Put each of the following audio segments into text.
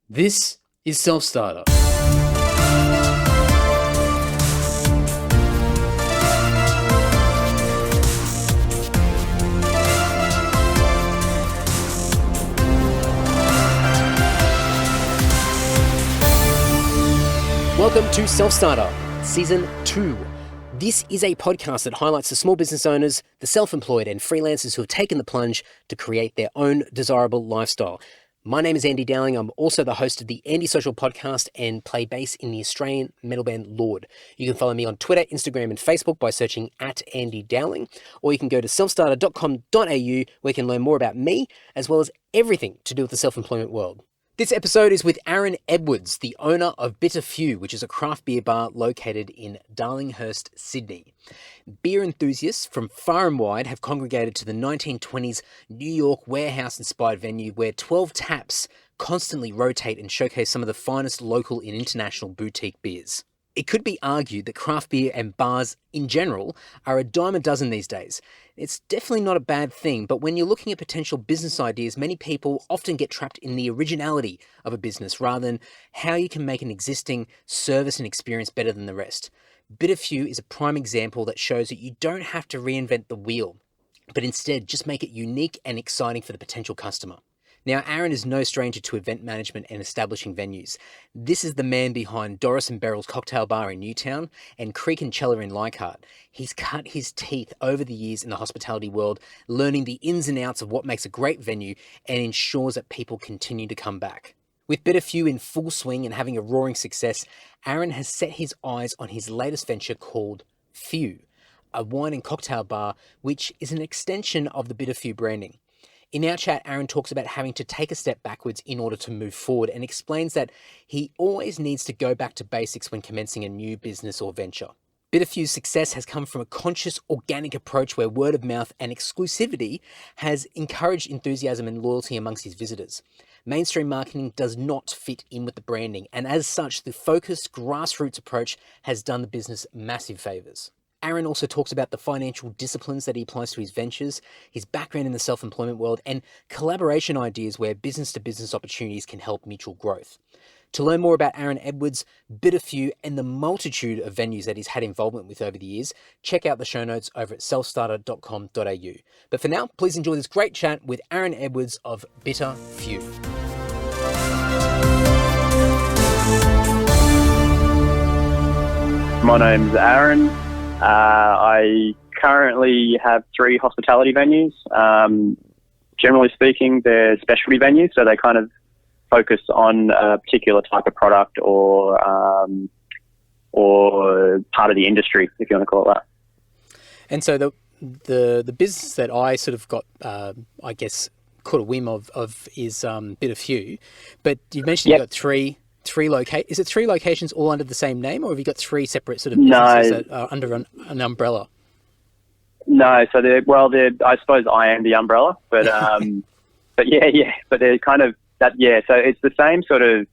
This is Self-Starter. Welcome to Self-Starter, Season 2. This is a podcast that highlights the small business owners, the self-employed and freelancers who have taken the plunge to create their own desirable lifestyle. My name is Andy Dowling. I'm also the host of the Andy Social podcast and play bass in the Australian metal band Lord. You can follow me on Twitter, Instagram and Facebook by searching @Andy Dowling, or you can go to selfstarter.com.au where you can learn more about me as well as everything to do with the self-employment world. This episode is with Aaron Edwards, the owner of Bitter Phew, which is a craft beer bar located in Darlinghust, Sydney. Beer enthusiasts from far and wide have congregated to the 1920s New York warehouse-inspired venue where 12 taps constantly rotate and showcase some of the finest local and international boutique beers. It could be argued that craft beer and bars in general are a dime a dozen these days. It's definitely not a bad thing, but when you're looking at potential business ideas, many people often get trapped in the originality of a business rather than how you can make an existing service and experience better than the rest. Bitter Phew is a prime example that shows that you don't have to reinvent the wheel, but instead just make it unique and exciting for the potential customer. Now, Aaron is no stranger to event management and establishing venues. This is the man behind Doris and Beryl's Cocktail Bar in Newtown and Creek and Cellar in Leichhardt. He's cut his teeth over the years in the hospitality world, learning the ins and outs of what makes a great venue and ensures that people continue to come back. With Bitter Phew in full swing and having a roaring success, Aaron has set his eyes on his latest venture called Phew, a wine and cocktail bar, which is an extension of the Bitter Phew branding. In our chat, Aaron talks about having to take a step backwards in order to move forward and explains that he always needs to go back to basics when commencing a new business or venture. Bitter Phew's success has come from a conscious, organic approach where word of mouth and exclusivity has encouraged enthusiasm and loyalty amongst his visitors. Mainstream marketing does not fit in with the branding, and as such, the focused, grassroots approach has done the business massive favours. Aaron also talks about the financial disciplines that he applies to his ventures, his background in the self-employment world, and collaboration ideas where business-to-business opportunities can help mutual growth. To learn more about Aaron Edwards, Bitter Phew, and the multitude of venues that he's had involvement with over the years, check out the show notes over at selfstarter.com.au. But for now, please enjoy this great chat with Aaron Edwards of Bitter Phew. My name's Aaron. I currently have 3 hospitality venues. Generally speaking, they're specialty venues, so they kind of focus on a particular type of product or part of the industry, if you want to call it that. And so the business that I sort of got, I guess, caught a whim of is Bitter Phew. But you mentioned you've got three is it 3 locations all under the same name, or have you got 3 separate sort of businesses that are under an umbrella? No, so I suppose I am the umbrella, but but they're kind of that. Yeah, so it's the same sort of.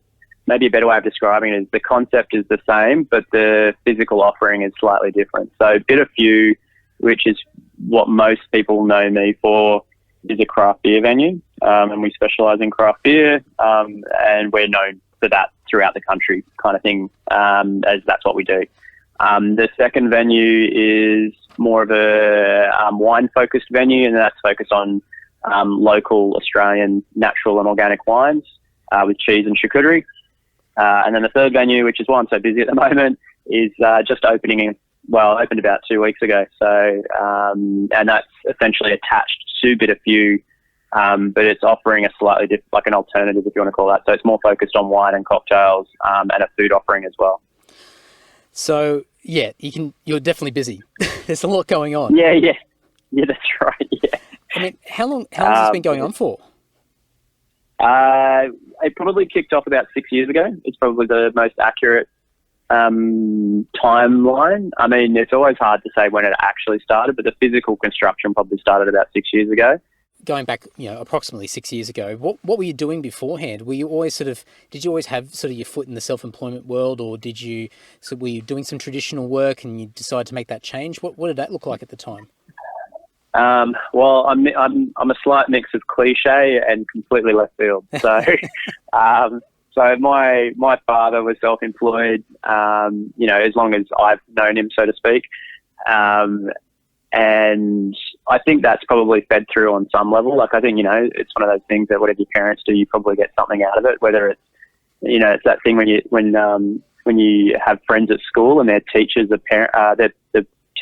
Maybe a better way of describing it is the concept is the same, but the physical offering is slightly different. So Bitter Phew, which is what most people know me for, is a craft beer venue, and we specialise in craft beer, and we're known for that throughout the country kind of thing, as that's what we do. The second venue is more of a wine-focused venue, and that's focused on local Australian natural and organic wines with cheese and charcuterie. And then the third venue, which is why I'm so busy at the moment, is just opened about 2 weeks ago. So, and that's essentially attached to Bitter Phew, but it's offering a slightly different, like an alternative, if you want to call that. So it's more focused on wine and cocktails, and a food offering as well. So yeah, you're definitely busy. There's a lot going on. Yeah, that's right. Yeah. I mean, how long has this been going on for? It probably kicked off about 6 years ago. It's probably the most accurate timeline. I mean, it's always hard to say when it actually started, but the physical construction probably started about 6 years ago. Going back, approximately 6 years ago, what were you doing beforehand? Did you always have sort of your foot in the self-employment world, or were you doing some traditional work and you decided to make that change? What did that look like at the time? Well, I'm a slight mix of cliche and completely left field. So, So my father was self-employed, as long as I've known him, so to speak. And I think that's probably fed through on some level. Like, I think, it's one of those things that whatever your parents do, you probably get something out of it, whether it's, it's that thing when you have friends at school and their teachers are the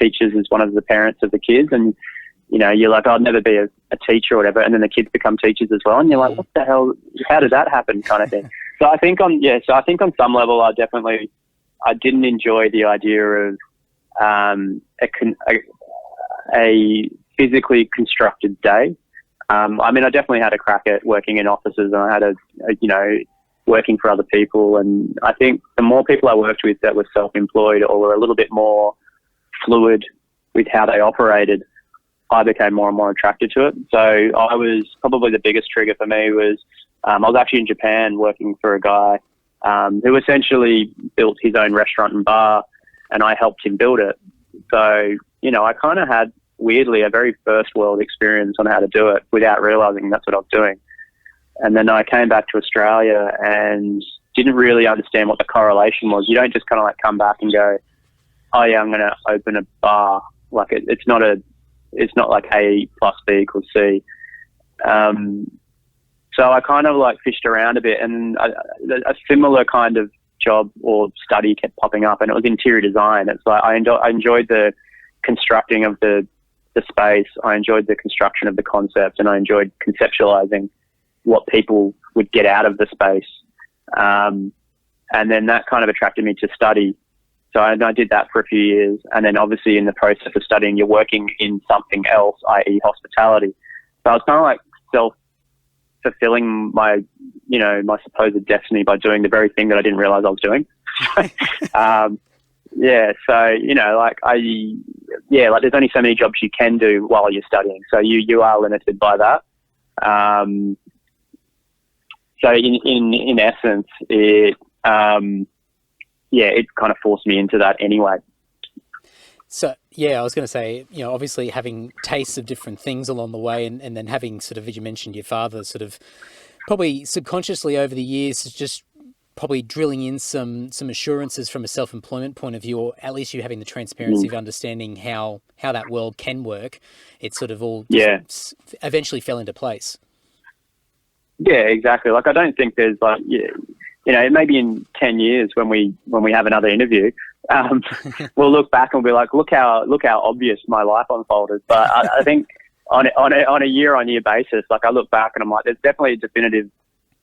teachers is one of the parents of the kids, and you're like, I'll never be a teacher or whatever, and then the kids become teachers as well, and you're like, what the hell? How did that happen? Kind of thing. So I think on some level, I didn't enjoy the idea of a physically constructed day. I definitely had a crack at working in offices, and I had working for other people. And I think the more people I worked with that were self-employed or were a little bit more fluid with how they operated, I became more and more attracted to it. So I was probably the biggest trigger for me was I was actually in Japan working for a guy who essentially built his own restaurant and bar, and I helped him build it. So, I kind of had, weirdly, a very first world experience on how to do it without realizing that's what I was doing. And then I came back to Australia and didn't really understand what the correlation was. You don't just kind of like come back and go, oh yeah, I'm going to open a bar. Like it's not like A plus B equals C. So I kind of like fished around a bit, and a similar kind of job or study kept popping up, and it was interior design. It's like I enjoyed the constructing of the space. I enjoyed the construction of the concept, and I enjoyed conceptualizing what people would get out of the space. And then that kind of attracted me to study. So I did that for a few years. And then obviously in the process of studying, you're working in something else, i.e. hospitality. So I was kind of like self-fulfilling my supposed destiny by doing the very thing that I didn't realize I was doing. There's only so many jobs you can do while you're studying. So you are limited by that. So in essence, it kind of forced me into that anyway. So, yeah, I was going to say, obviously having tastes of different things along the way, and then having sort of, as you mentioned, your father sort of probably subconsciously over the years just probably drilling in some assurances from a self-employment point of view, or at least you having the transparency of understanding how that world can work. It sort of all eventually fell into place. Yeah, exactly. Like, I don't think there's like, maybe in 10 years when we have another interview, we'll look back and we'll be like, look how obvious my life unfolded. But I think on a year-on-year basis, like I look back and I'm like, there's definitely a definitive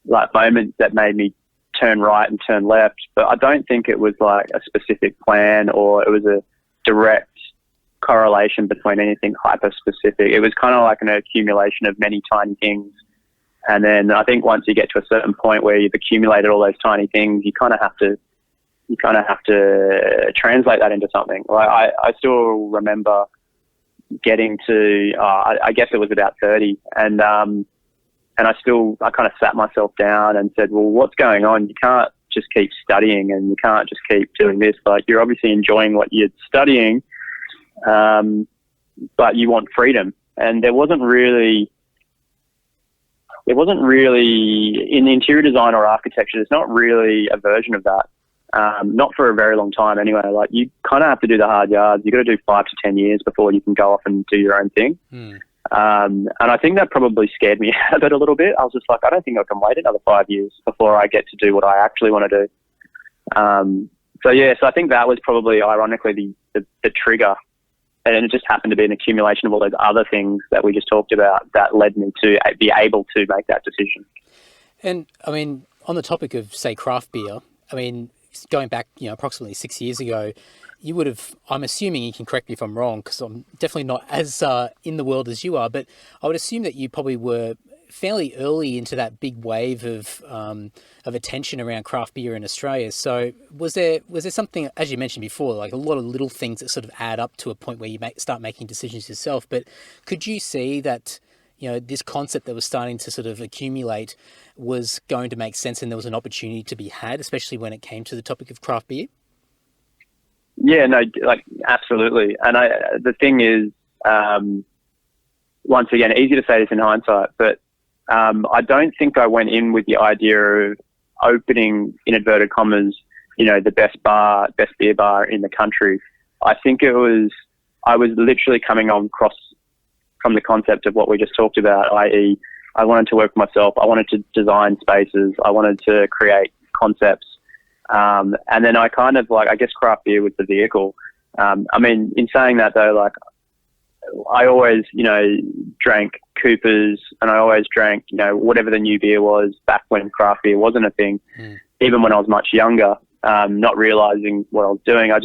like moment that made me turn right and turn left. But I don't think it was like a specific plan or it was a direct correlation between anything hyper-specific. It was kind of like an accumulation of many tiny things. And then I think once you get to a certain point where you've accumulated all those tiny things, you kind of have to translate that into something. Like I still remember getting to, I guess it was about 30, and I kind of sat myself down and said, well, what's going on? You can't just keep studying and you can't just keep doing this. Like, you're obviously enjoying what you're studying, but you want freedom. And there wasn't really in the interior design or architecture, there's not really a version of that. Not for a very long time anyway. Like, you kind of have to do the hard yards. You've got to do 5 to 10 years before you can go off and do your own thing. And I think that probably scared me out of it a little bit. I was just like, I don't think I can wait another 5 years before I get to do what I actually want to do. So I think that was probably, ironically, the trigger. And it just happened to be an accumulation of all those other things that we just talked about that led me to be able to make that decision. And, I mean, on the topic of, say, craft beer, I mean, going back, approximately 6 years ago, you would have, I'm assuming, you can correct me if I'm wrong, because I'm definitely not as in the world as you are, but I would assume that you probably were fairly early into that big wave of attention around craft beer in Australia. So was there something, as you mentioned before, like a lot of little things that sort of add up to a point where you start making decisions yourself, but could you see that, this concept that was starting to sort of accumulate was going to make sense and there was an opportunity to be had, especially when it came to the topic of craft beer? Yeah, no, like, absolutely. And the thing is, once again, easy to say this in hindsight, but I don't think I went in with the idea of opening, in inverted commas, the best beer bar in the country. I think I was literally coming on across from the concept of what we just talked about, i.e. I wanted to work for myself. I wanted to design spaces. I wanted to create concepts. And then I kind of I guess craft beer was the vehicle. In saying that though, I always, drank Coopers, and I always drank, whatever the new beer was back when craft beer wasn't a thing, even when I was much younger, not realizing what I was doing. I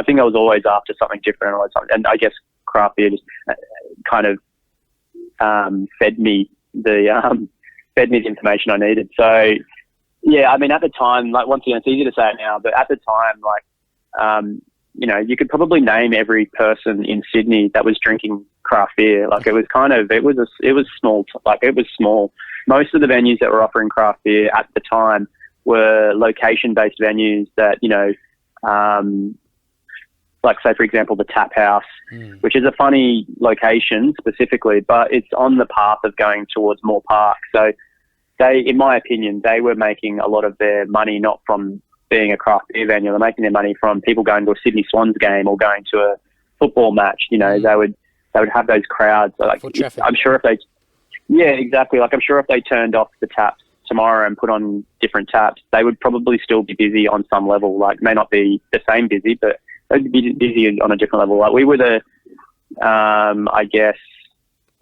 think I was always after something different. And I guess craft beer just kind of fed me the information I needed. So, yeah, at the time, once again, it's easy to say it now, but at the time, you could probably name every person in Sydney that was drinking craft beer. It was small. Most of the venues that were offering craft beer at the time were location-based venues that, say, for example, the Tap House, which is a funny location specifically, but it's on the path of going towards Moore Park. So in my opinion, they were making a lot of their money not from being a craft beer venue. They're making their money from people going to a Sydney Swans game or going to a football match. They would have those crowds. I'm sure if they, yeah, exactly. I'm sure if they turned off the taps tomorrow and put on different taps, they would probably still be busy on some level. May not be the same busy, but they'd be busy on a different level. We were I guess.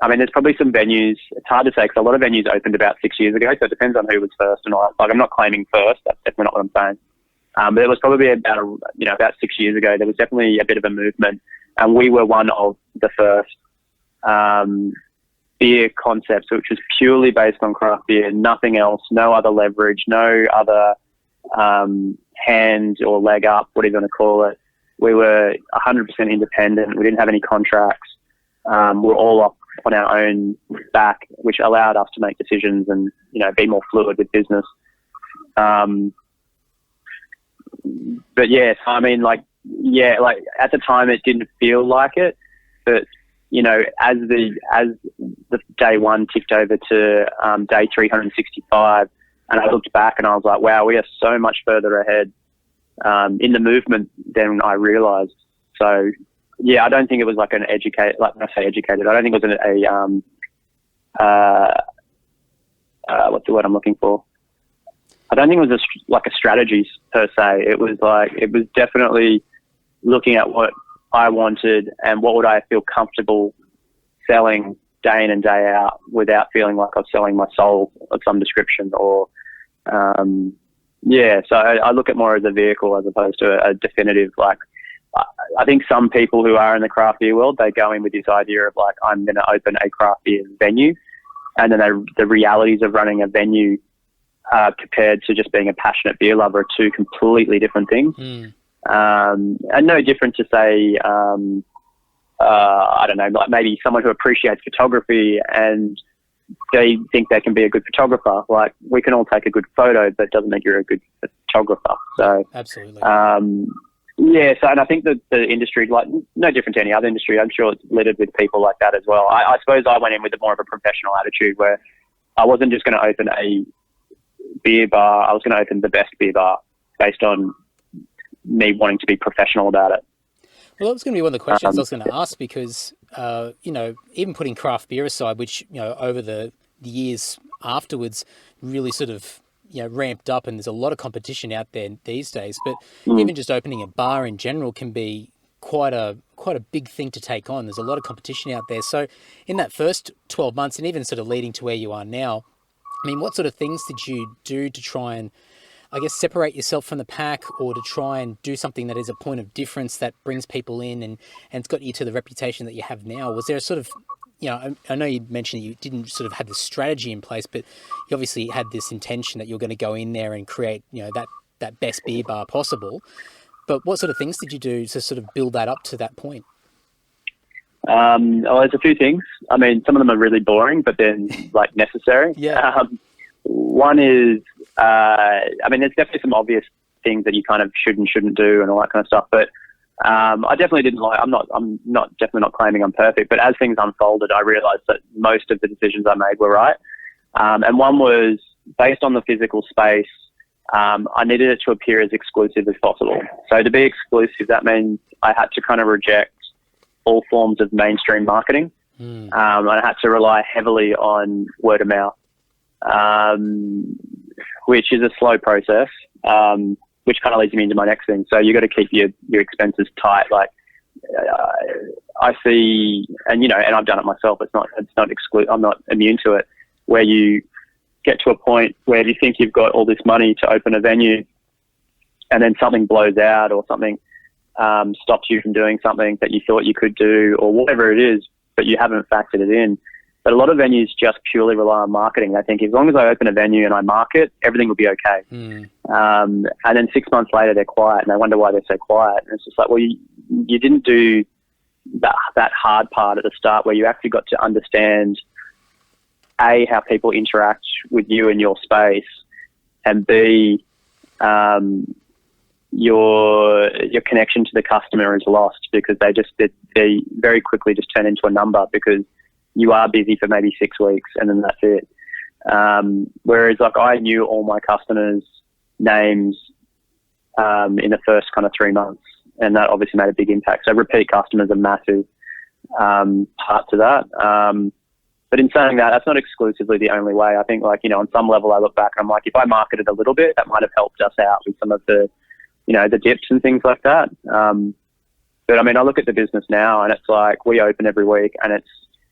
There's probably some venues. It's hard to say because a lot of venues opened about 6 years ago, so it depends on who was first and all. I'm not claiming first. That's definitely not what I'm saying. But it was probably about 6 years ago. There was definitely a bit of a movement, and we were one of the first beer concepts, which was purely based on craft beer, nothing else, no other leverage, no other hand or leg up, whatever you want to call it. We were 100% independent. We didn't have any contracts. We're all up on our own back, which allowed us to make decisions and, be more fluid with business. But yeah, so at the time it didn't feel like it, but as the day one ticked over to day 365, and I looked back and I was like, wow, we are so much further ahead in the movement than I realized. So yeah, I don't think it was when I say educated, I don't think it was what's the word I'm looking for? I don't think it was a strategy per se. It was definitely looking at what I wanted and what would I feel comfortable selling day in and day out without feeling like I was selling my soul of some description or, so I look at more as a vehicle as opposed to a definitive, I think some people who are in the craft beer world, they go in with this idea of I'm going to open a craft beer venue, and then the realities of running a venue compared to just being a passionate beer lover are two completely different things. And no different to say, I don't know, maybe someone who appreciates photography and they think they can be a good photographer. We can all take a good photo, but it doesn't make you a good photographer. So absolutely. And I think that the industry, no different to any other industry, I'm sure it's littered with people like that as well. I suppose I went in with more of a professional attitude where I wasn't just going to open a beer bar. I was going to open the best beer bar based on me wanting to be professional about it. Well, that was going to be one of the questions I was going to ask because, even putting craft beer aside, which, over the years afterwards really sort of, ramped up and there's a lot of competition out there these days, but even just opening a bar in general can be quite a big thing to take on. There's a lot of competition out there. So in that first 12 months and even sort of leading to where you are now, what sort of things did you do to try and, I guess, separate yourself from the pack or to try and do something that is a point of difference that brings people in and it's got you to the reputation that you have now? Was there a sort of, I know you mentioned that you didn't sort of have the strategy in place, but you obviously had this intention that you're going to go in there and create, that best beer bar possible. But what sort of things did you do to sort of build that up to that point? There's a few things. Some of them are really boring, but then necessary. Yeah. One is, there's definitely some obvious things that you kind of should and shouldn't do and all that kind of stuff. But I definitely didn't I'm definitely not claiming I'm perfect. But as things unfolded, I realized that most of the decisions I made were right. And one was based on the physical space. I needed it to appear as exclusive as possible. So to be exclusive, that means I had to kind of reject all forms of mainstream marketing. I had to rely heavily on word of mouth, which is a slow process, which kind of leads me into my next thing. So you got to keep your expenses tight. Like I see, and I've done it myself. It's not exclusive. I'm not immune to it. Where you get to a point where you think you've got all this money to open a venue, and then something blows out or something stops you from doing something that you thought you could do, or whatever it is, but you haven't factored it in. But a lot of venues just purely rely on marketing. They think as long as I open a venue and I market, everything will be okay. And then 6 months later, they're quiet, and they wonder why they're so quiet. And it's just like, well, you didn't do that hard part at the start where you actually got to understand, A, how people interact with you in your space, and B, your connection to the customer is lost because they very quickly just turn into a number because you are busy for maybe 6 weeks and then that's it. Whereas like I knew all my customers' names in the first kind of 3 months, and that obviously made a big impact. So repeat customers are massive part to that. But in saying that, that's not exclusively the only way. I think on some level I look back and I'm like, if I marketed a little bit, that might have helped us out with some of the dips and things like that. But I mean, I look at the business now and it's like we open every week and it's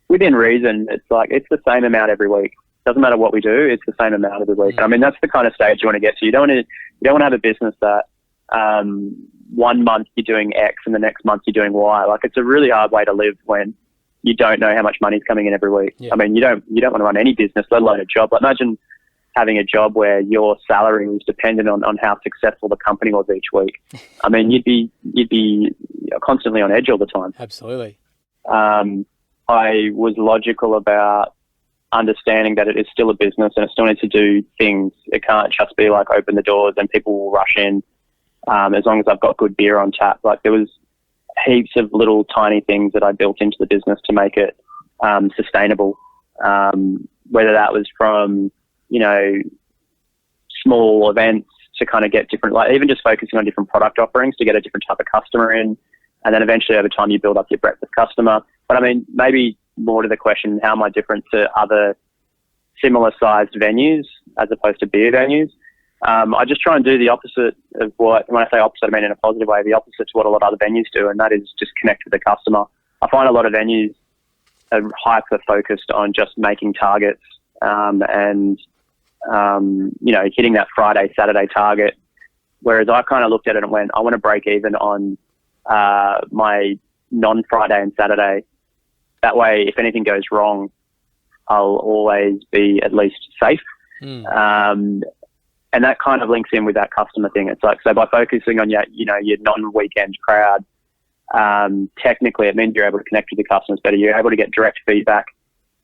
within reason. It's like, it's the same amount every week. Doesn't matter what we do. It's the same amount every week. I mean, that's the kind of stage you want to get to. You don't want to have a business that 1 month you're doing X and the next month you're doing Y. Like it's a really hard way to live when you don't know how much money's coming in every week. Yeah. I mean, you don't want to run any business, let alone a job. Like imagine having a job where your salary was dependent on how successful the company was each week. I mean, you'd be constantly on edge all the time. Absolutely. I was logical about understanding that it is still a business and it still needs to do things. It can't just be like open the doors and people will rush in as long as I've got good beer on tap. Like there was heaps of little tiny things that I built into the business to make it sustainable, whether that was from small events to kind of get different, like even just focusing on different product offerings to get a different type of customer in, and then eventually over time you build up your breadth of customer. But I mean, maybe more to the question, how am I different to other similar sized venues as opposed to beer venues? I just try and do the opposite of when I say opposite, I mean in a positive way, the opposite to what a lot of other venues do, and that is just connect with the customer. I find a lot of venues are hyper focused on just making targets and hitting that Friday, Saturday target. Whereas I kind of looked at it and went, I want to break even on my non-Friday and Saturday. That way, if anything goes wrong, I'll always be at least safe. And that kind of links in with that customer thing. It's like, so by focusing on your non-weekend crowd, technically it means you're able to connect with the customers better. You're able to get direct feedback.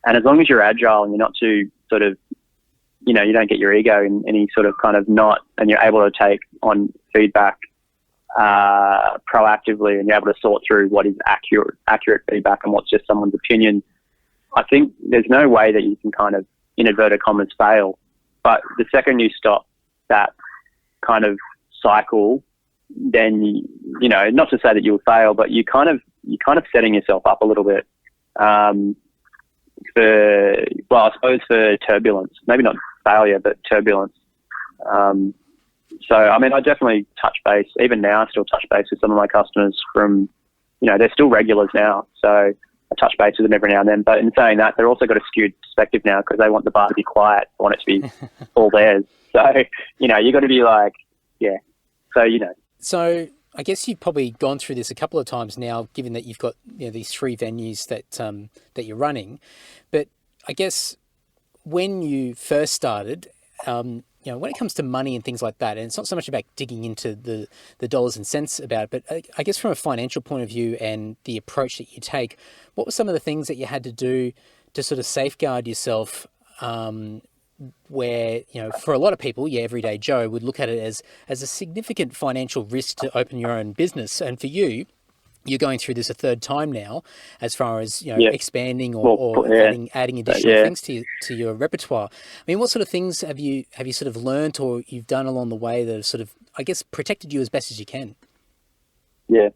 And as long as you're agile and you're not too sort of, you don't get your ego in any sort of kind of knot, and you're able to take on feedback proactively, and you're able to sort through what is accurate feedback and what's just someone's opinion, I think there's no way that you can kind of, in inverted commas, fail. But the second you stop that kind of cycle, then, not to say that you'll fail, but you're kind of setting yourself up a little bit I suppose for turbulence, maybe not failure, but turbulence. So, I mean, I definitely touch base. Even now, I still touch base with some of my customers from, they're still regulars now. So I touch base with them every now and then. But in saying that, they're also got a skewed perspective now because they want the bar to be quiet. They want it to be all theirs. So, you got to be like, yeah. So, So I guess you've probably gone through this a couple of times now, given that you've got these 3 venues that you're running. But I guess when you first started, when it comes to money and things like that, and it's not so much about digging into the dollars and cents about it, but I guess from a financial point of view and the approach that you take, what were some of the things that you had to do to sort of safeguard yourself? Where, for a lot of people, everyday Joe would look at it as a significant financial risk to open your own business. And for you, you're going through this a third time now, as far as expanding adding additional things to your repertoire. I mean, what sort of things have you sort of learnt or you've done along the way that have sort of, I guess, protected you as best as you can? Yeah,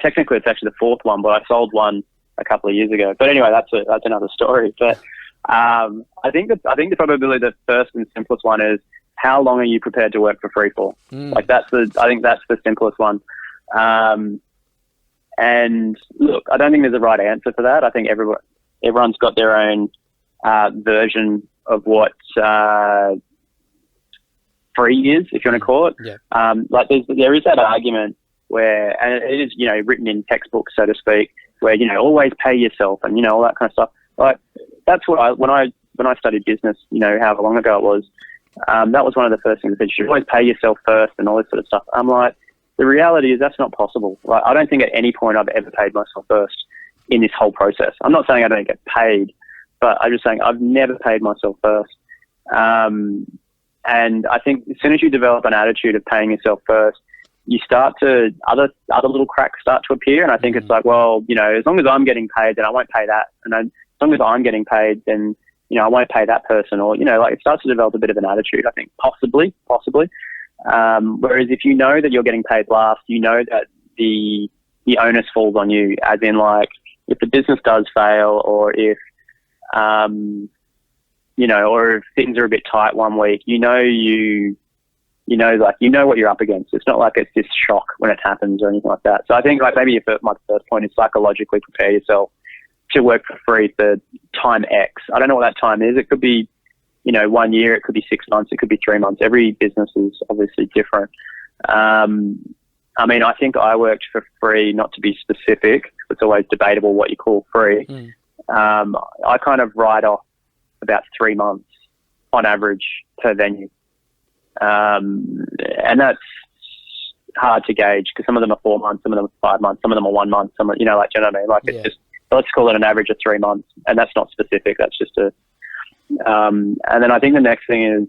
technically it's actually the fourth one, but I sold one a couple of years ago. But anyway, that's another story. But I think probably the first and simplest one is, how long are you prepared to work for free for? I think that's the simplest one. And look, I don't think there's a right answer for that. I think everyone's got their own version of what free is, if you want to call it. Yeah. Like there is that argument where, and it is, written in textbooks, so to speak, where, always pay yourself and, all that kind of stuff. Like, that's what when I studied business, however long ago it was, that was one of the first things that you should always pay yourself first and all this sort of stuff. I'm like, the reality is that's not possible. Like, I don't think at any point I've ever paid myself first in this whole process. I'm not saying I don't get paid, but I'm just saying I've never paid myself first. And I think as soon as you develop an attitude of paying yourself first, you start to, other little cracks start to appear. And I think it's like, well, as long as I'm getting paid, then I won't pay that. And then as long as I'm getting paid, then, I won't pay that person. Or, like, it starts to develop a bit of an attitude, I think, possibly. Whereas if you know that you're getting paid last, you know that the onus falls on you, as in, like, if the business does fail, or if, or if things are a bit tight one week, you know what you're up against. It's not like it's this shock when it happens or anything like that. So I think, like, maybe my first point is psychologically prepare yourself to work for free for time X. I don't know what that time is. It could be, 1 year, it could be 6 months, it could be 3 months. Every business is obviously different. I mean, I think I worked for free, not to be specific. It's always debatable what you call free. I kind of write off about 3 months on average per venue. And that's hard to gauge because some of them are 4 months, some of them are 5 months, some of them are 1 month, some are, do you know what I mean? Like, it's just, let's call it an average of 3 months, and that's not specific. That's just and then I think the next thing is,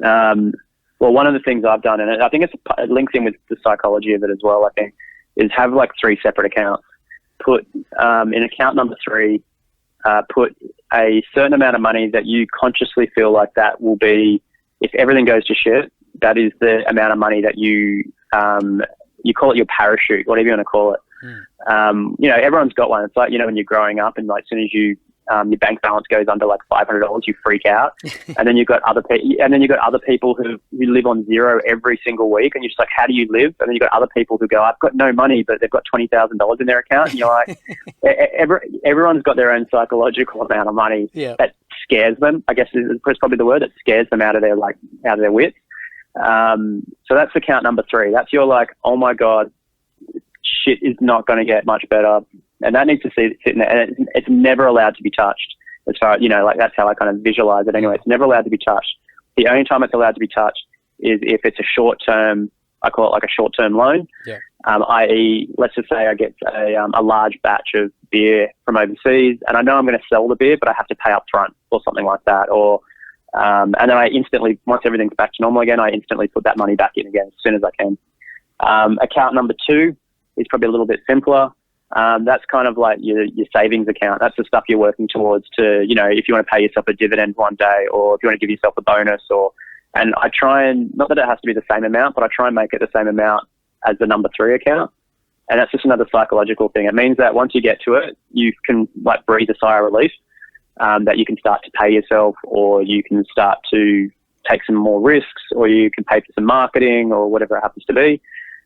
one of the things I've done, and I think it links in with the psychology of it as well, I think, is have like 3 separate accounts. Put, in account number 3, put a certain amount of money that you consciously feel like that will be, if everything goes to shit, that is the amount of money that you call it your parachute, whatever you want to call it. Everyone's got one. It's like, when you're growing up and, like, as soon as you, your bank balance goes under like $500, you freak out. And then you've got other people who live on zero every single week. And you're just like, how do you live? And then you've got other people who go, I've got no money, but they've got $20,000 in their account. And you're like, everyone's got their own psychological amount of money that scares them. I guess is probably the word that scares them out of their wits. So that's account number 3. That's your, like, oh my God, shit is not going to get much better. And that needs to sit in there. And it's never allowed to be touched. As far as, like, that's how I kind of visualize it anyway. It's never allowed to be touched. The only time it's allowed to be touched is if it's a short-term, I call it like a short-term loan. Yeah. I.e., let's just say I get a large batch of beer from overseas, and I know I'm going to sell the beer, but I have to pay up front or something like that. Or and then I instantly, once everything's back to normal again, I instantly put that money back in again as soon as I can. Account number 2 is probably a little bit simpler. That's kind of like your savings account. That's the stuff you're working towards to, if you want to pay yourself a dividend one day, or if you want to give yourself a bonus, and I try and, not that it has to be the same amount, but I try and make it the same amount as the number 3 account. And that's just another psychological thing. It means that once you get to it, you can, like, breathe a sigh of relief, that you can start to pay yourself, or you can start to take some more risks, or you can pay for some marketing or whatever it happens to be.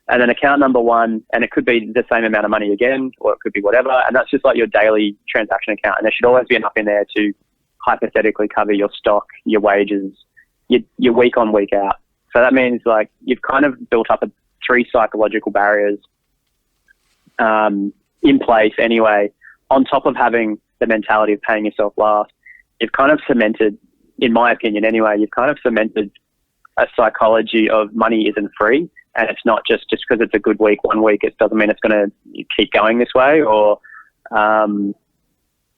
And then account number 1, and it could be the same amount of money again, or it could be whatever. And that's just like your daily transaction account. And there should always be enough in there to hypothetically cover your stock, your wages, your week on, week out. So that means, like, you've kind of built up 3 psychological barriers in place anyway, on top of having the mentality of paying yourself last. You've kind of cemented, in my opinion anyway, you've kind of cemented a psychology of money isn't free. And it's not just because it's a good week, 1 week, it doesn't mean it's going to keep going this way. Or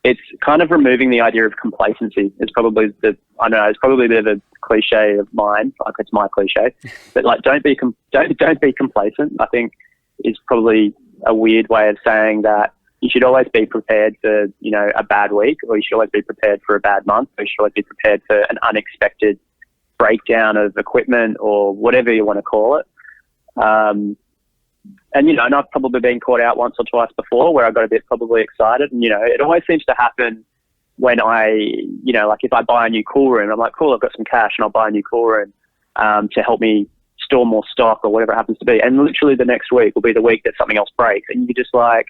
it's kind of removing the idea of complacency. It's probably it's probably a bit of a cliche of mine, like it's my cliche. But, like, don't be complacent, I think, is probably a weird way of saying that you should always be prepared for, you know, a bad week, or you should always be prepared for a bad month, or you should always be prepared for an unexpected breakdown of equipment or whatever you want to call it. And, you know, and I've probably been caught out once or twice before where I got a bit probably excited. And, you know, it always seems to happen when I, you know, like if I buy a new cool room, I'm like, cool, I've got some cash and I'll buy a new cool room to help me store more stock or whatever it happens to be. And literally the next week will be the week that something else breaks. And you're just like,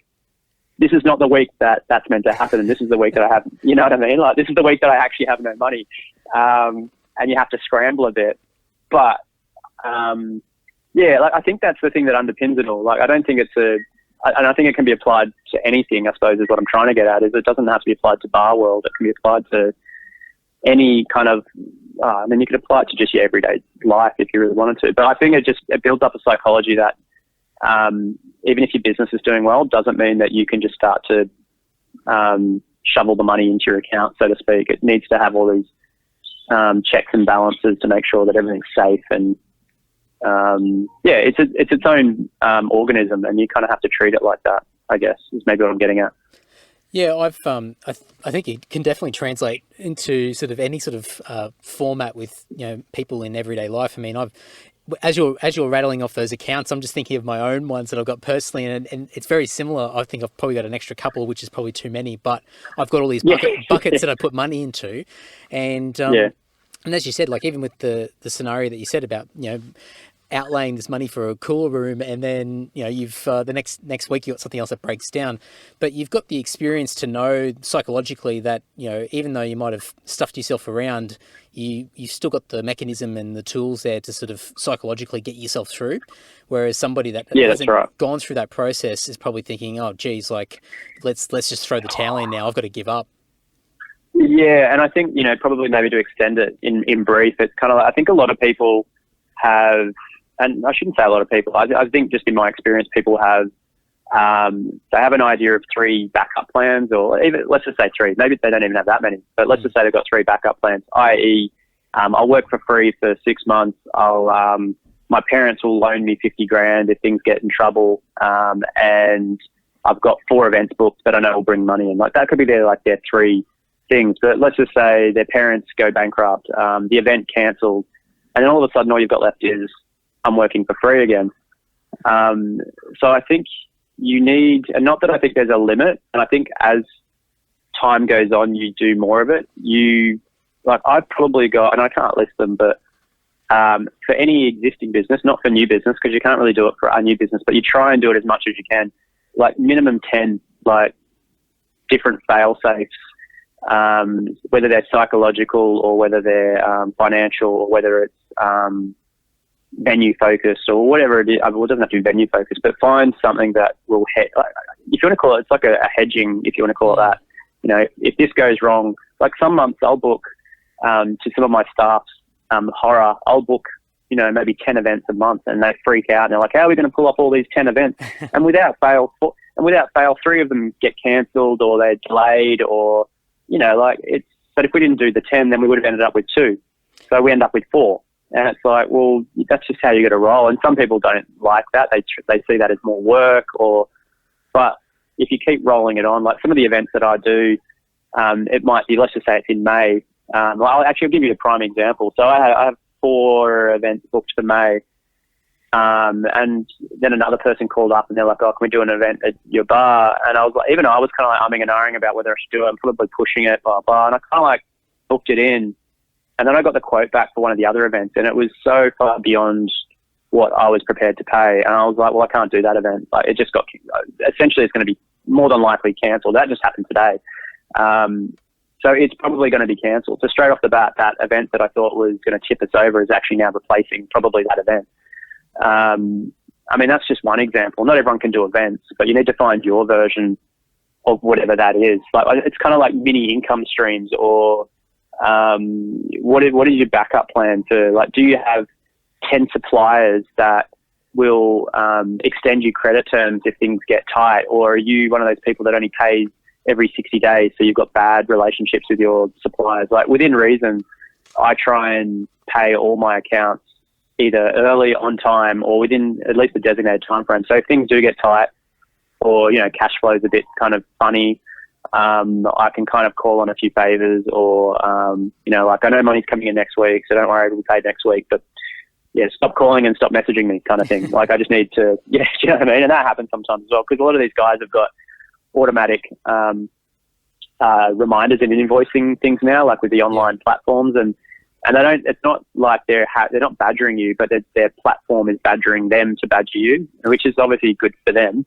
this is not the week that's meant to happen. And this is the week that I have, you know what I mean? Like, this is the week that I actually have no money. And you have to scramble a bit. But, yeah, like I think that's the thing that underpins it all. Like, I don't think and I think it can be applied to anything, I suppose, is what I'm trying to get at, is it doesn't have to be applied to bar world. It can be applied to any kind of, I mean, you could apply it to just your everyday life if you really wanted to. But I think it builds up a psychology that even if your business is doing well, doesn't mean that you can just start to shovel the money into your account, so to speak. It needs to have all these checks and balances to make sure that everything's safe. And yeah, it's its own organism, and you kind of have to treat it like that, I guess, is maybe what I'm getting at. Yeah, I think it can definitely translate into sort of any sort of format with, you know, people in everyday life. I mean, as you're rattling off those accounts, I'm just thinking of my own ones that I've got personally, and it's very similar. I think I've probably got an extra couple, which is probably too many, but I've got all these buckets that I put money into, and as you said, like even with the scenario that you said about, you know, outlaying this money for a cooler room, and then, you know, you've the next week you got something else that breaks down, but you've got the experience to know psychologically that, you know, even though you might have stuffed yourself around, you've still got the mechanism and the tools there to sort of psychologically get yourself through. Whereas somebody that hasn't gone through that process is probably thinking, oh geez, like let's just throw the towel in now, I've got to give up. Yeah, and I think, you know, probably maybe to extend it in brief, it's kind of like, I think a lot of people have, and I shouldn't say a lot of people, I think just in my experience, people have, they have an idea of 3 backup plans, or even, let's just say 3, maybe they don't even have that many, but let's just say they've got 3 backup plans, i.e. I'll work for free for 6 months, my parents will loan me 50 grand if things get in trouble, and I've got 4 events booked that I know will bring money in. Like, that could be their 3 things, but let's just say their parents go bankrupt, the event cancelled, and then all of a sudden all you've got left is, I'm working for free again. So I think you need, and not that I think there's a limit, and I think as time goes on, you do more of it. I've probably got, and I can't list them, but for any existing business, not for new business, because you can't really do it for a new business, but you try and do it as much as you can, like minimum 10, like different fail safes, whether they're psychological or whether they're financial or whether it's venue focused or whatever it is. Well, it doesn't have to be venue focused, but find something that will, if you want to call it, it's like a hedging, if you want to call it that. You know, if this goes wrong, like some months I'll book to some of my staff's horror, I'll book, you know, maybe 10 events a month, and they freak out and they're like, how are we going to pull off all these 10 events? And without fail, 3 of them get cancelled or they're delayed, or, you know, like it's, but if we didn't do the 10, then we would have ended up with 2. So we end up with 4. And it's like, well, that's just how you got to roll. And some people don't like that. They see that as more work, but if you keep rolling it on, like some of the events that I do, it might be, let's just say it's in May. I'll give you a prime example. So I have 4 events booked for May. And then another person called up and they're like, oh, can we do an event at your bar? And I was like, even I was kind of like umming and ahhing about whether I should do it. I'm probably pushing it, blah, blah. And I kind of like booked it in. And then I got the quote back for one of the other events, and it was so far beyond what I was prepared to pay. And I was like, well, I can't do that event. Like, it just got, essentially it's going to be more than likely cancelled. That just happened today. So it's probably going to be cancelled. So straight off the bat, that event that I thought was going to tip us over is actually now replacing probably that event. I mean, that's just one example. Not everyone can do events, but you need to find your version of whatever that is. Like, it's kind of like mini income streams, or what is your backup plan to, like, do you have 10 suppliers that will extend you credit terms if things get tight, or are you one of those people that only pays every 60 days, so you've got bad relationships with your suppliers? Like, within reason, I try and pay all my accounts either early, on time, or within at least a designated time frame. So if things do get tight, or, cash flow is a bit kind of funny, I can kind of call on a few favors, or, like, I know money's coming in next week, so don't worry, it'll be paid next week. But yeah, stop calling and stop messaging me kind of thing. Like, I just need to, do you know what I mean? And that happens sometimes as well, because a lot of these guys have got automatic reminders and invoicing things now, like with the online platforms, and they don't. It's not like they're not badgering you, but their platform is badgering them to badger you, which is obviously good for them.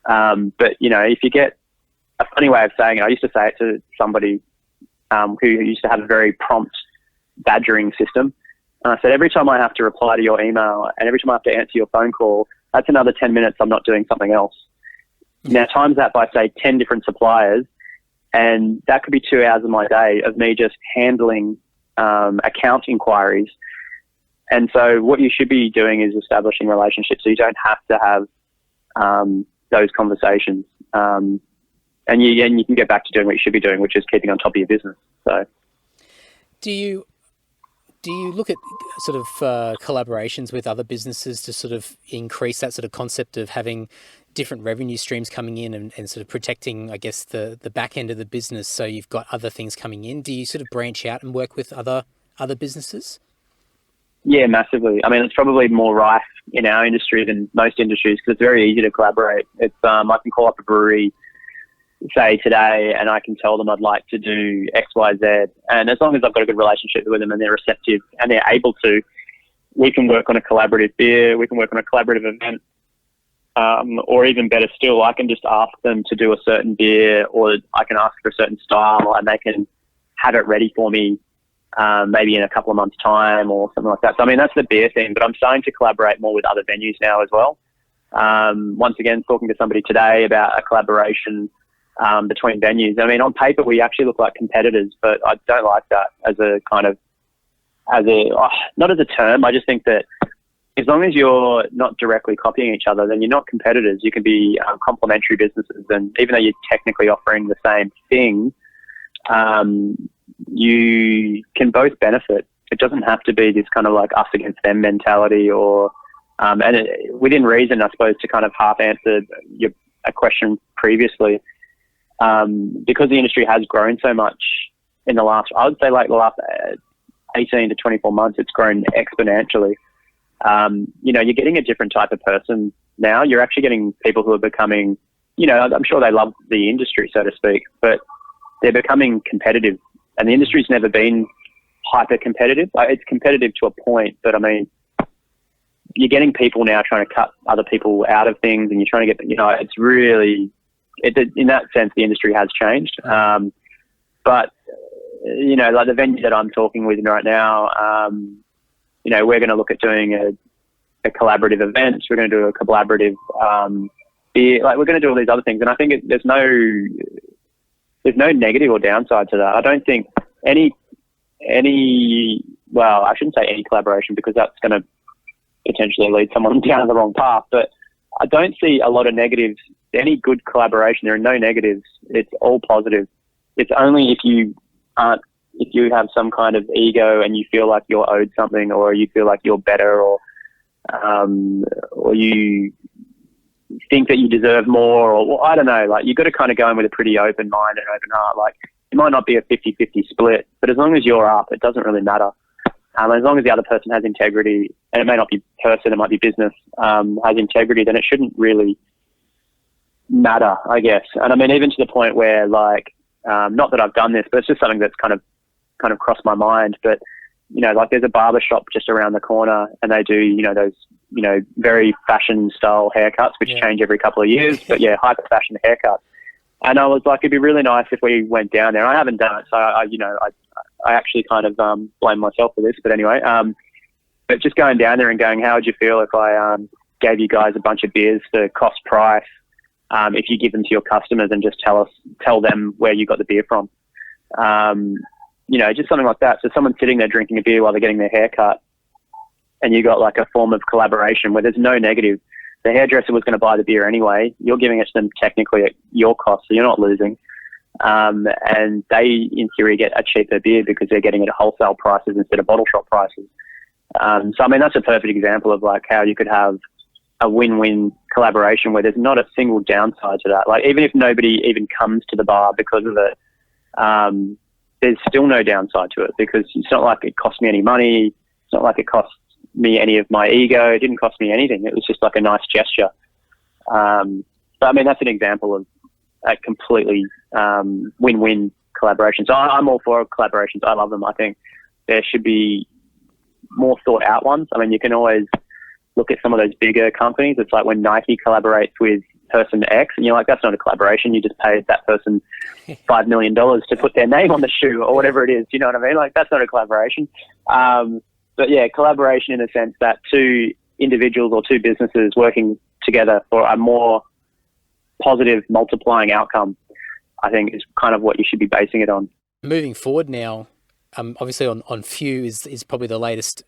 But if you get a funny way of saying it, I used to say it to somebody who used to have a very prompt badgering system. And I said, every time I have to reply to your email and every time I have to answer your phone call, that's another 10 minutes I'm not doing something else. Now, times that by, say, 10 different suppliers, and that could be 2 hours of my day of me just handling account inquiries. And so what you should be doing is establishing relationships so you don't have to have those conversations. And you can get back to doing what you should be doing, which is keeping on top of your business. So, Do you look at sort of collaborations with other businesses to sort of increase that sort of concept of having different revenue streams coming in and sort of protecting, I guess, the back end of the business, so you've got other things coming in? Do you sort of branch out and work with other businesses? Yeah, massively. I mean, it's probably more rife in our industry than most industries because it's very easy to collaborate. It's I can call up a brewery, say today, and I can tell them I'd like to do X, Y, Z. And as long as I've got a good relationship with them and they're receptive and they're able to, we can work on a collaborative beer, we can work on a collaborative event, or even better still, I can just ask them to do a certain beer, or I can ask for a certain style and they can have it ready for me maybe in a couple of months' time or something like that. So, I mean, that's the beer thing, but I'm starting to collaborate more with other venues now as well. Once again, talking to somebody today about a collaboration between venues. I mean, on paper, we actually look like competitors, but I don't like that as a kind of, not as a term. I just think that as long as you're not directly copying each other, then you're not competitors. You can be complementary businesses, and even though you're technically offering the same thing, you can both benefit. It doesn't have to be this kind of like us against them mentality, or within reason, I suppose, to kind of half answer a question previously. Because the industry has grown so much in the last, I would say like the last 18 to 24 months, it's grown exponentially. You're getting a different type of person now. You're actually getting people who are becoming, I'm sure they love the industry, so to speak, but they're becoming competitive. And the industry's never been hyper competitive. It's competitive to a point, but I mean, you're getting people now trying to cut other people out of things, and you're trying to get, it's really, in that sense, the industry has changed. But, like the venue that I'm talking with right now, we're going to look at doing a collaborative event. We're going to do a collaborative beer. Like, we're going to do all these other things. And I think there's no negative or downside to that. I don't think well, I shouldn't say any collaboration because that's going to potentially lead someone down the wrong path. But I don't see a lot of negatives. Any good collaboration, there are no negatives. It's all positive. It's only if you have some kind of ego and you feel like you're owed something, or you feel like you're better, or you think that you deserve more, or I don't know, like you've got to kind of go in with a pretty open mind and open heart. Like, it might not be a 50-50 split, but as long as you're up, it doesn't really matter. As long as the other person has integrity, and it may not be person, it might be business, has integrity, then it shouldn't really matter, I guess. And I mean, even to the point where, like, not that I've done this, but it's just something that's kind of crossed my mind. But, like there's a barber shop just around the corner, and they do, those, very fashion style haircuts, which change every couple of years, but yeah, hyper fashion haircuts. And I was like, it'd be really nice if we went down there. I haven't done it, so I actually kind of blame myself for this. But anyway, but just going down there and going, how would you feel if I gave you guys a bunch of beers for cost price, if you give them to your customers and just tell them where you got the beer from? Just something like that. So someone's sitting there drinking a beer while they're getting their hair cut, and you got like a form of collaboration where there's no negative. The hairdresser was going to buy the beer anyway. You're giving it to them technically at your cost, so you're not losing. And they, in theory, get a cheaper beer because they're getting it at wholesale prices instead of bottle shop prices. So, I mean, that's a perfect example of like how you could have a win-win collaboration where there's not a single downside to that. Like, even if nobody even comes to the bar because of it, there's still no downside to it, because it's not like it cost me any money. It's not like it cost me any of my ego. It didn't cost me anything. It was just like a nice gesture. So, I mean, that's an example of a completely win-win collaboration. So I'm all for collaborations. I love them. I think there should be more thought out ones. I mean, you can always look at some of those bigger companies. It's like when Nike collaborates with person X, and you're like, that's not a collaboration. You just paid that person $5 million to put their name on the shoe or whatever it is. You know what I mean? Like, that's not a collaboration. But yeah, collaboration in the sense that two individuals or two businesses working together for a more positive multiplying outcome, I think, is kind of what you should be basing it on. Moving forward now, obviously on Phew is probably the latest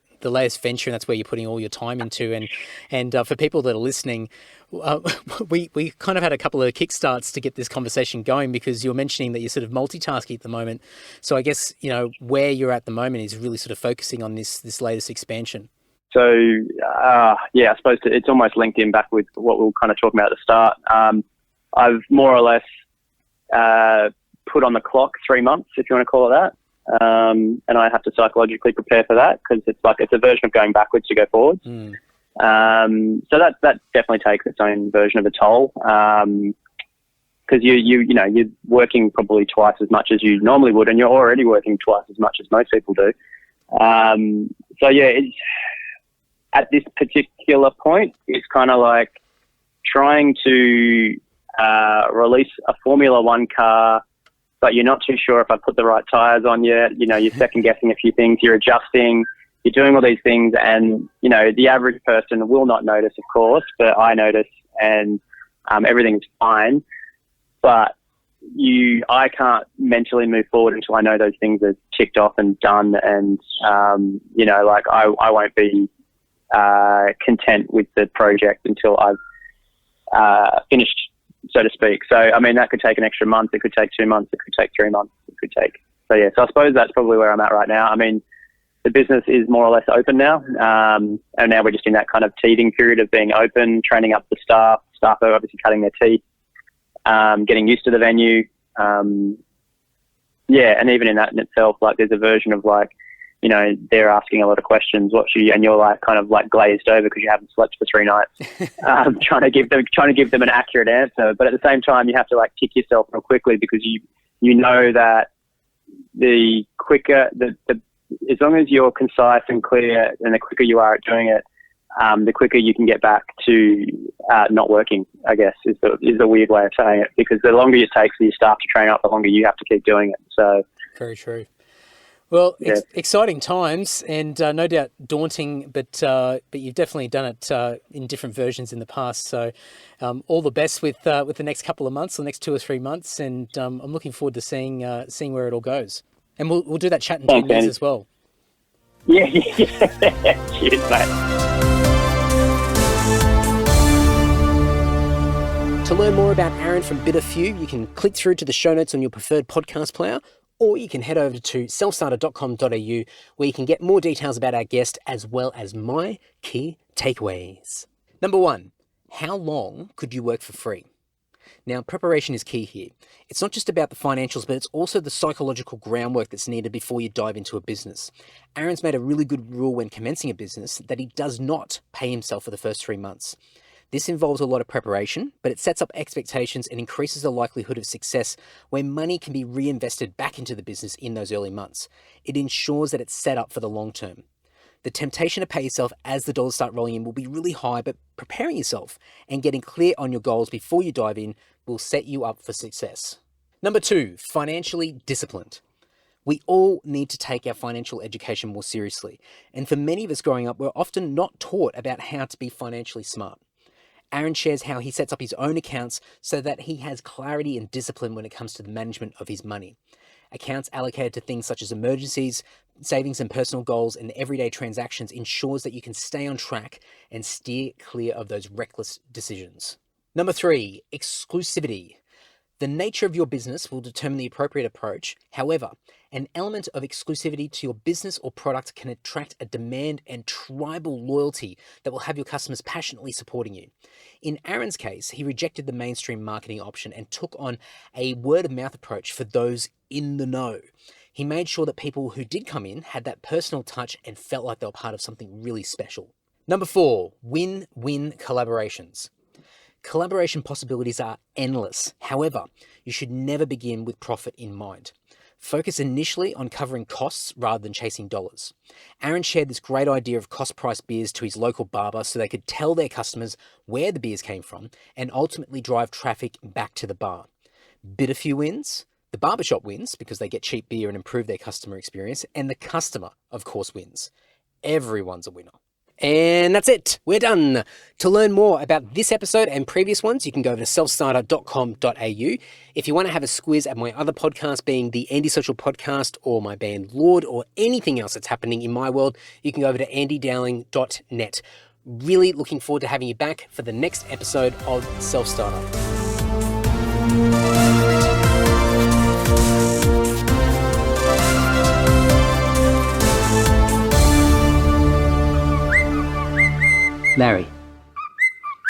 venture, and that's where you're putting all your time into. And for people that are listening, we kind of had a couple of kickstarts to get this conversation going, because you're mentioning that you're sort of multitasking at the moment. So I guess, you know, where you're at the moment is really sort of focusing on this latest expansion. So, yeah, I suppose it's almost linked in back with what we were kind of talking about at the start. I've more or less put on the clock 3 months, if you want to call it that. And I have to psychologically prepare for that, because it's a version of going backwards to go forwards. So that definitely takes its own version of a toll, because you're working probably twice as much as you normally would, and you're already working twice as much as most people do. So yeah, at this particular point, it's kind of like trying to release a Formula One car, but you're not too sure if I put the right tires on yet. You know, you're second guessing a few things, you're adjusting, you're doing all these things, and, you know, the average person will not notice, of course, but I notice, and everything's fine. But I can't mentally move forward until I know those things are ticked off and done, and, you know, like I won't be content with the project until I've finished, so to speak. So, I mean, that could take an extra month. It could take 2 months. It could take 3 months. It could take... So, yeah, so I suppose that's probably where I'm at right now. I mean, the business is more or less open now. And now we're just in that kind of teething period of being open, training up the staff. Staff are obviously cutting their teeth, getting used to the venue. Yeah, and even in that in itself, like, there's a version of, like, you know, they're asking a lot of questions. And you're like kind of like glazed over because you haven't slept for 3 nights, trying to give them an accurate answer. But at the same time, you have to like kick yourself real quickly, because you know that the quicker as long as you're concise and clear, and the quicker you are at doing it, the quicker you can get back to not working, I guess, is the weird way of saying it, because the longer it takes for your staff to train up, the longer you have to keep doing it. So very true. Well, yeah. Exciting times, and no doubt daunting, but you've definitely done it in different versions in the past. So all the best with the next couple of months, the next 2 or 3 months, and I'm looking forward to seeing where it all goes. And we'll do that chat in 10 years as well. Yeah. Cheers, mate. To learn more about Aaron from Bitter Phew, you can click through to the show notes on your preferred podcast player, or you can head over to selfstarter.com.au, where you can get more details about our guest, as well as my key takeaways. Number 1, how long could you work for free? Now, preparation is key here. It's not just about the financials, but it's also the psychological groundwork that's needed before you dive into a business. Aaron's made a really good rule when commencing a business that he does not pay himself for the first 3 months. This involves a lot of preparation, but it sets up expectations and increases the likelihood of success where money can be reinvested back into the business in those early months. It ensures that it's set up for the long term. The temptation to pay yourself as the dollars start rolling in will be really high, but preparing yourself and getting clear on your goals before you dive in will set you up for success. Number 2, financially disciplined. We all need to take our financial education more seriously. And for many of us growing up, we're often not taught about how to be financially smart. Aaron shares how he sets up his own accounts so that he has clarity and discipline when it comes to the management of his money. Accounts allocated to things such as emergencies, savings and personal goals, and everyday transactions ensures that you can stay on track and steer clear of those reckless decisions. Number 3, exclusivity. The nature of your business will determine the appropriate approach. However, An element of exclusivity to your business or product can attract a demand and tribal loyalty that will have your customers passionately supporting you. In Aaron's case, he rejected the mainstream marketing option and took on a word-of-mouth approach for those in the know. He made sure that people who did come in had that personal touch and felt like they were part of something really special. Number 4, win-win collaborations. Collaboration possibilities are endless. However, you should never begin with profit in mind. Focus initially on covering costs rather than chasing dollars. Aaron shared this great idea of cost-price beers to his local barber so they could tell their customers where the beers came from and ultimately drive traffic back to the bar. Bitter Phew wins, the barbershop wins because they get cheap beer and improve their customer experience, and the customer, of course, wins. Everyone's a winner. And that's it. We're done. To learn more about this episode and previous ones, you can go over to selfstarter.com.au. If you want to have a squiz at my other podcast, being the Andy Social Podcast or my band Lord or anything else that's happening in my world, you can go over to andydowling.net. Really looking forward to having you back for the next episode of Self Starter. Larry.